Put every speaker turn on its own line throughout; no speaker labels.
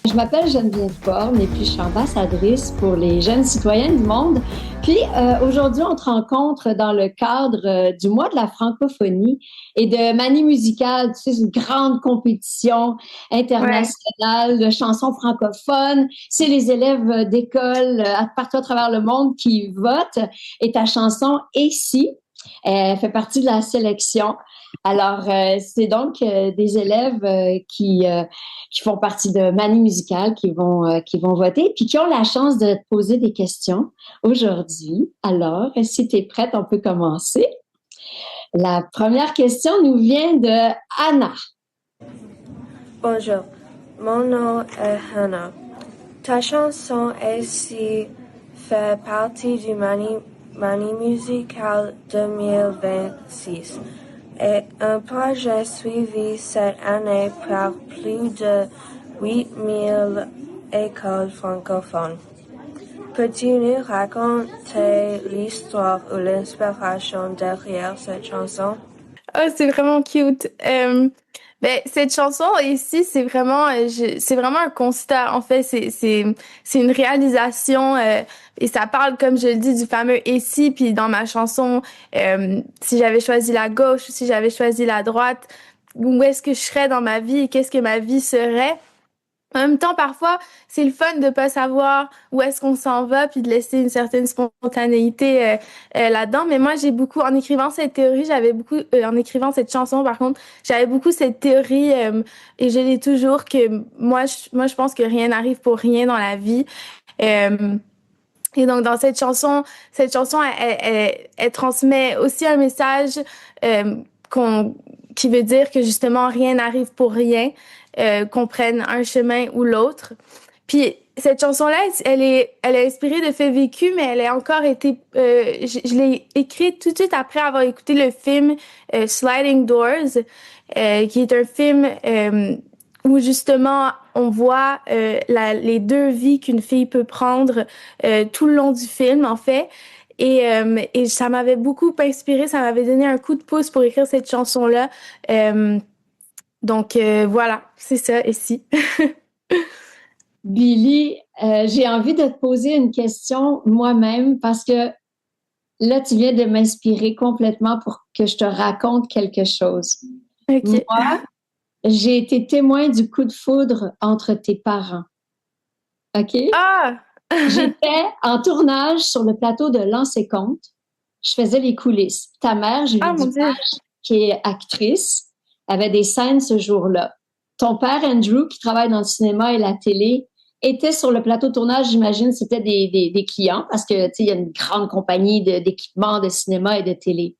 Je m'appelle Geneviève Borne et puis je suis ambassadrice pour les jeunes citoyens du monde. Puis aujourd'hui, on te rencontre dans le cadre du mois de la francophonie et de Manie musicale. Tu sais, une grande compétition
Ouais.
internationale de chansons francophones. C'est les élèves d'école partout à travers le monde qui votent. Et ta chanson « Et si » elle fait partie de la sélection. Alors, c'est donc des élèves qui font partie de Manie musicale qui vont voter, puis qui ont la chance de te poser des questions aujourd'hui. Alors, si tu es prête, on peut commencer. La première question nous vient de Anna.
Bonjour, mon nom est Hannah. Ta chanson Ici fait partie du Mani Musical 2026 et un peu j'ai suivi cette année par plus de 8000 écoles francophones. Peux-tu nous raconter l'histoire ou l'inspiration derrière cette chanson?
Oh, c'est vraiment cute. Cette chanson ici, c'est vraiment un constat. En fait, c'est une réalisation et ça parle, comme je le dis, du fameux ici. Puis dans ma chanson, si j'avais choisi la gauche ou si j'avais choisi la droite, où est-ce que je serais dans ma vie et qu'est-ce que ma vie serait? En même temps, parfois, c'est le fun de pas savoir où est-ce qu'on s'en va, puis de laisser une certaine spontanéité là-dedans. Mais moi, j'ai beaucoup, en écrivant cette théorie, en écrivant cette chanson, par contre, j'avais beaucoup cette théorie, et je l'ai toujours, que moi, je pense que rien n'arrive pour rien dans la vie. Euh, et donc, dans elle transmet aussi un message qu'on, qui veut dire que justement, rien n'arrive pour rien, qu'on prenne un chemin ou l'autre. Puis, cette chanson-là, elle est inspirée de faits vécus, mais elle a encore été, je l'ai écrite tout de suite après avoir écouté le film Sliding Doors, qui est un film où justement on voit les deux vies qu'une fille peut prendre tout le long du film en fait. Et ça m'avait beaucoup inspiré, ça m'avait donné un coup de pouce pour écrire cette chanson-là. Voilà, c'est ça, et si.
Billy, j'ai envie de te poser une question moi-même parce que là, tu viens de m'inspirer complètement pour que je te raconte quelque chose.
Ok.
Moi, j'ai été témoin du coup de foudre entre tes parents. OK?
Ah!
J'étais en tournage sur le plateau de Lancé Compte. Je faisais les coulisses. Ta mère, Julie
Ah mon Dieu.
Dupage, qui est actrice, avait des scènes ce jour-là. Ton père, Andrew, qui travaille dans le cinéma et la télé, était sur le plateau de tournage, j'imagine, c'était des clients parce que, tu sais, il y a une grande compagnie d'équipements de cinéma et de télé.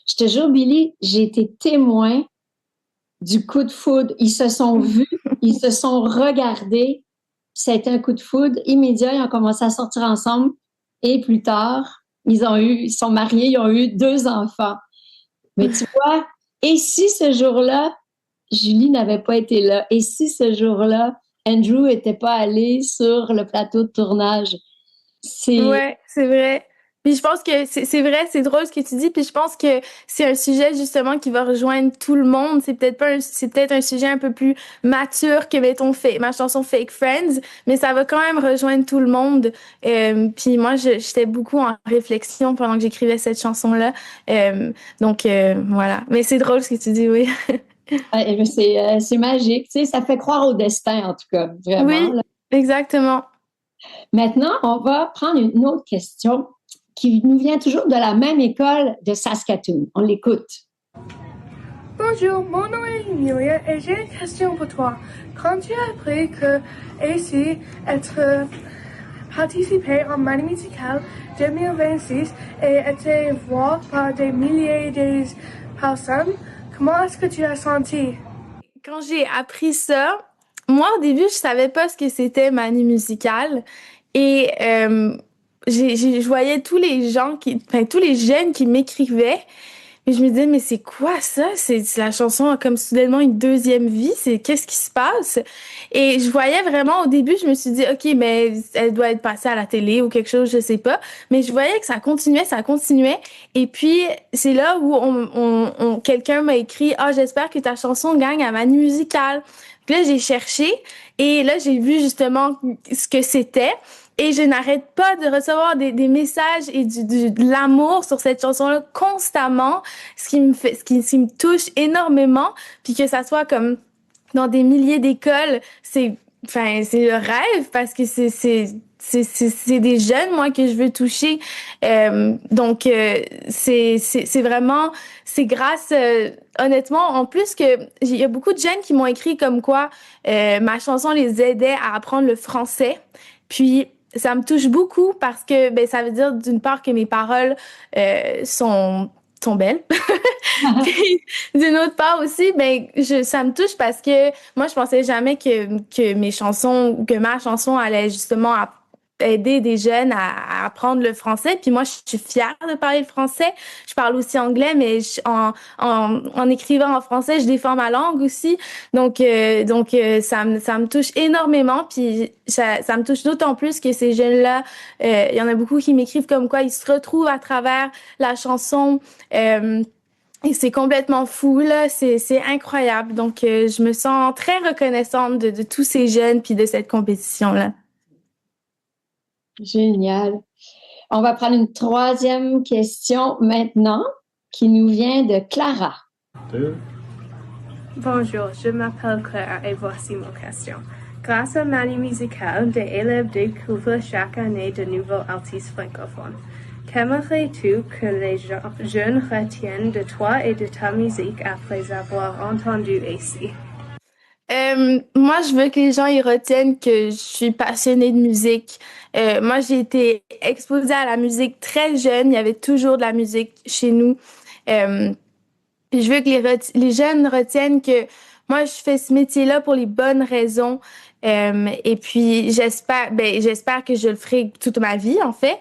Je te jure, Billy, j'ai été témoin du coup de foudre. Ils se sont vus, ils se sont regardés. Ça a été un coup de foudre immédiat. Ils ont commencé à sortir ensemble. Et plus tard, ils sont mariés, ils ont eu 2 enfants. Mais tu vois, et si ce jour-là, Julie n'avait pas été là? Et si ce jour-là, Andrew n'était pas allé sur le plateau de tournage? C'est
Ouais, c'est vrai. Puis je pense que c'est vrai, c'est drôle ce que tu dis. Puis je pense que c'est un sujet justement qui va rejoindre tout le monde. C'est peut-être un sujet un peu plus mature que mettons ma chanson Fake Friends, mais ça va quand même rejoindre tout le monde. Puis moi, j'étais beaucoup en réflexion pendant que j'écrivais cette chanson-là. Voilà. Mais c'est drôle ce que tu dis, oui.
c'est magique. Tu sais, ça fait croire au destin, en tout cas, vraiment.
Oui, exactement.
Maintenant, on va prendre une autre question qui nous vient toujours de la même école de Saskatoon. On l'écoute.
Bonjour, mon nom est Emilia et j'ai une question pour toi. Quand tu as appris que AC être participé en Manie musicale 2026 et été vu par des milliers de personnes, comment est-ce que tu as senti?
Quand j'ai appris ça, moi au début je savais pas ce que c'était Mani Musical et je voyais tous les jeunes qui m'écrivaient. Et je me disais, mais c'est quoi ça? La chanson a comme soudainement une deuxième vie. Qu'est-ce qui se passe? Et je voyais vraiment, au début, je me suis dit, OK, mais elle doit être passée à la télé ou quelque chose, je sais pas. Mais je voyais que ça continuait, ça continuait. Et puis, c'est là où quelqu'un m'a écrit, ah, j'espère que ta chanson gagne à Manu Musical. Puis là, j'ai cherché et là, j'ai vu justement ce que c'était. Et je n'arrête pas de recevoir des messages et de l'amour sur cette chanson-là constamment, ce qui me touche énormément. Puis que ça soit comme dans des milliers d'écoles, c'est le rêve parce que c'est des jeunes, moi, que je veux toucher. Donc, c'est vraiment, c'est grâce, honnêtement, en plus que il y a beaucoup de jeunes qui m'ont écrit comme quoi ma chanson les aidait à apprendre le français. Puis, ça me touche beaucoup parce que ben ça veut dire d'une part que mes paroles sont belles. Puis d'une autre part aussi, ben ça me touche parce que moi je pensais jamais que mes chansons, que ma chanson allait justement aider des jeunes à apprendre le français. Puis moi je suis fière de parler le français. Je parle aussi anglais, mais en écrivant en français, je défends ma langue aussi. Donc ça me touche énormément. Puis ça me touche d'autant plus que ces jeunes-là, il y en a beaucoup qui m'écrivent comme quoi ils se retrouvent à travers la chanson. Et c'est complètement fou, là. C'est incroyable. Donc, je me sens très reconnaissante de tous ces jeunes puis de cette compétition-là.
Génial. On va prendre une troisième question maintenant qui nous vient de Clara.
Bonjour, je m'appelle Claire et voici mon question. Grâce à Manie Musicale, des élèves découvrent chaque année de nouveaux artistes francophones. Qu'aimerais-tu que les jeunes retiennent de toi et de ta musique après avoir entendu ici?
Moi, je veux que les gens y retiennent que je suis passionnée de musique. Moi, j'ai été exposée à la musique très jeune. Il y avait toujours de la musique chez nous. Puis je veux que les jeunes retiennent que moi, je fais ce métier-là pour les bonnes raisons. Et puis, j'espère que je le ferai toute ma vie, en fait.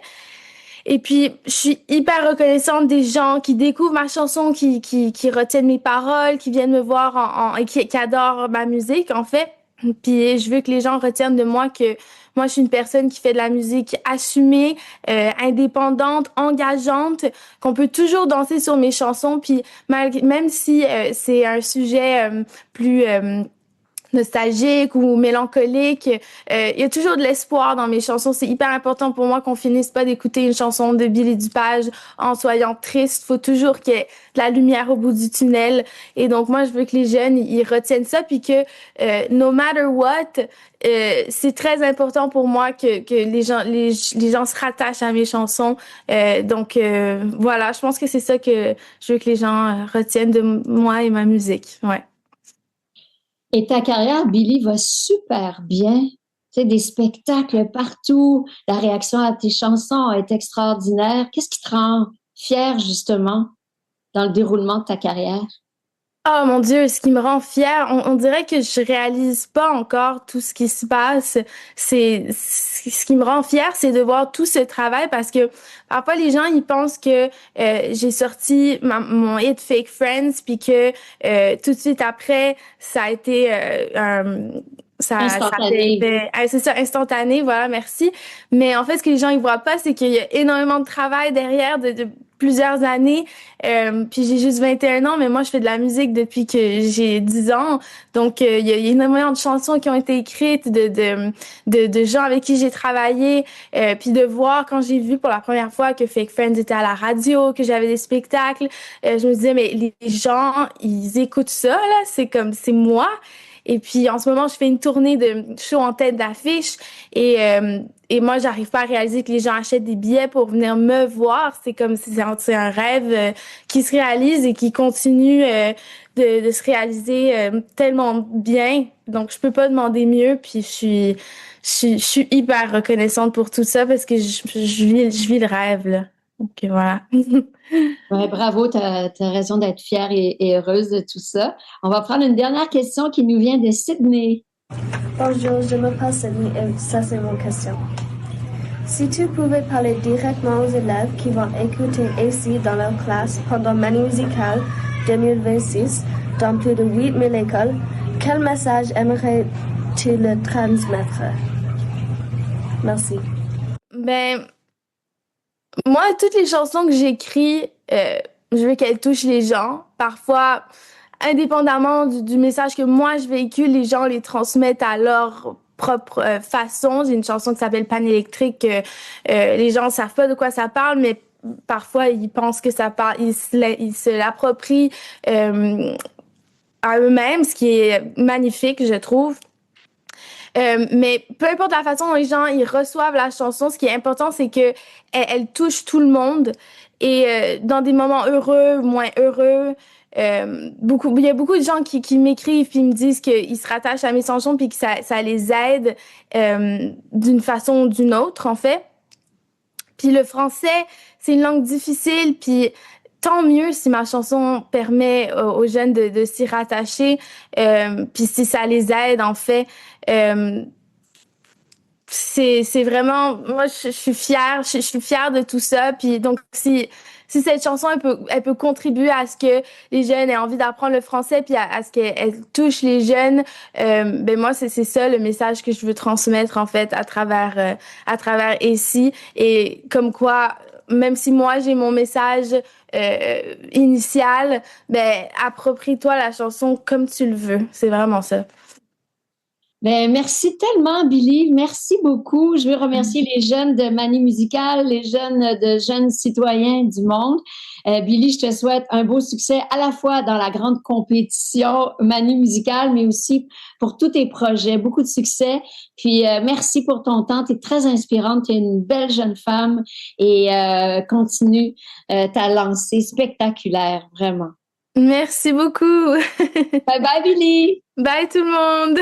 Et puis, je suis hyper reconnaissante des gens qui découvrent ma chanson, qui retiennent mes paroles, qui viennent me voir et qui adorent ma musique, en fait. Puis, je veux que les gens retiennent de moi que moi, je suis une personne qui fait de la musique assumée, indépendante, engageante, qu'on peut toujours danser sur mes chansons. Puis, même si c'est un sujet plus nostalgique ou mélancolique. Il y a toujours de l'espoir dans mes chansons. C'est hyper important pour moi qu'on finisse pas d'écouter une chanson de Billy Dupage en soyant triste. Faut toujours qu'il y ait de la lumière au bout du tunnel. Et donc, moi, je veux que les jeunes, ils retiennent ça puis que no matter what, c'est très important pour moi que les gens se rattachent à mes chansons. Donc, voilà, je pense que c'est ça que je veux que les gens retiennent de moi et ma musique. Ouais.
Et ta carrière, Billy, va super bien. Tu sais, des spectacles partout. La réaction à tes chansons est extraordinaire. Qu'est-ce qui te rend fière, justement, dans le déroulement de ta carrière?
Oh mon Dieu, ce qui me rend fière, on dirait que je réalise pas encore tout ce qui se passe. Ce qui me rend fière, c'est de voir tout ce travail parce que parfois les gens ils pensent que j'ai sorti mon hit Fake Friends puis que tout de suite après ça a été
Instantané.
c'est ça, instantané, voilà, merci. Mais en fait, ce que les gens ils voient pas, c'est qu'il y a énormément de travail derrière de plusieurs années. Puis j'ai juste 21 ans, mais moi, je fais de la musique depuis que j'ai 10 ans. Donc, il y a énormément de chansons qui ont été écrites, de gens avec qui j'ai travaillé. Puis de voir, quand j'ai vu pour la première fois que Fake Friends était à la radio, que j'avais des spectacles, je me disais, mais les gens, ils écoutent ça, là. C'est moi. Et puis, en ce moment, je fais une tournée de show en tête d'affiche et moi, j'arrive pas à réaliser que les gens achètent des billets pour venir me voir. C'est un rêve qui se réalise et qui continue de se réaliser tellement bien. Donc, je peux pas demander mieux. Puis, je suis hyper reconnaissante pour tout ça parce que je vis le rêve, là. Donc, voilà.
Ouais, bravo, tu as raison d'être fière et heureuse de tout ça. On va prendre une dernière question qui nous vient de Sydney.
Bonjour, je m'appelle Sydney et ça c'est mon question. Si tu pouvais parler directement aux élèves qui vont écouter ici dans leur classe pendant Manie Musicale 2026 dans plus de 8000 écoles, quel message aimerais-tu le transmettre? Merci.
Ben, moi, toutes les chansons que j'écris, je veux qu'elles touchent les gens. Parfois, indépendamment du message que moi je véhicule, les gens les transmettent à leur propre façon. J'ai une chanson qui s'appelle Panne électrique. Les gens savent pas de quoi ça parle, mais parfois ils pensent que ça parle, ils se l'approprient à eux-mêmes, ce qui est magnifique, je trouve. Mais peu importe la façon dont les gens ils reçoivent la chanson, ce qui est important, c'est que elle touche tout le monde. Et dans des moments heureux, moins heureux, il y a beaucoup de gens qui m'écrivent puis me disent qu'ils se rattachent à mes chansons puis que ça les aide d'une façon ou d'une autre, en fait. Puis le français, c'est une langue difficile, puis tant mieux si ma chanson permet aux jeunes de s'y rattacher, puis si ça les aide, en fait. C'est vraiment, moi je suis fière, je suis fière de tout ça. Puis donc si cette chanson elle peut contribuer à ce que les jeunes aient envie d'apprendre le français puis à ce qu'elle touche les jeunes, ben moi c'est ça le message que je veux transmettre en fait à travers ici. Et comme quoi, même si moi j'ai mon message initial, ben approprie-toi la chanson comme tu le veux. C'est vraiment ça.
Ben, merci tellement, Billy. Merci beaucoup. Je veux remercier les jeunes de Manie Musicale, les jeunes citoyens du monde. Billy, je te souhaite un beau succès à la fois dans la grande compétition Manie Musicale, mais aussi pour tous tes projets. Beaucoup de succès. Puis, merci pour ton temps. Tu es très inspirante. Tu es une belle jeune femme et continue ta lancée spectaculaire, vraiment.
Merci beaucoup.
Bye bye, Billy.
Bye tout le monde.